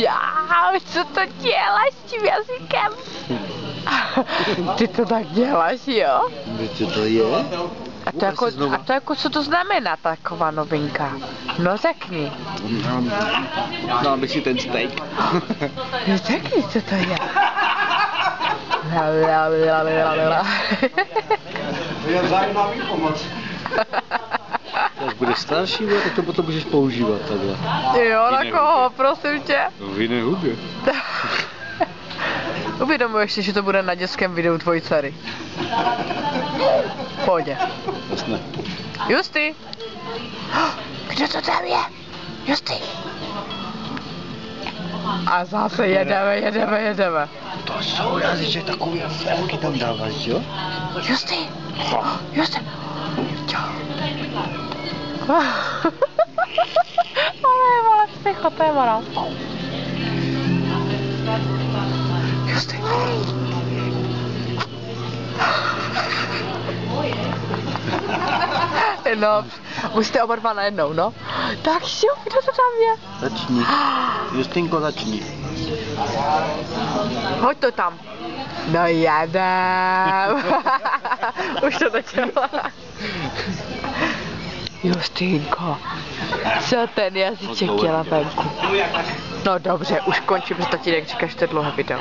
Čau, co to děláš s tím jazykem? Ty to tak děláš, jo? Co to je? A to jako, co to znamená taková novinka? No řekni. Dal bych si ten steak. No řekni, co to je. Je zajímavý pomoc. Až budeš starší, tak to potom můžeš používat takhle. Jo, na koho, prosím tě? No v jiné hudě. Uvědomuješ si, že to bude na dětském videu tvojí dcery? Pohodě. Jasně. Justy! Kdo to tam je? Justy! A zase jedeme. To jsou jazyček takové flemky tam dáváš, jo? Justy! Ale psycho, to je moral. Justy! No, musíte oba dva najednou, no. Tak šup, kdo to tam je? Začni. Justinko, začni. Hoď to tam. No jedem. Už to začalo. Justínko, co ten jazyček dělá venku? No dobře, už končím, protože tatínek říká, že to je dlouhé video.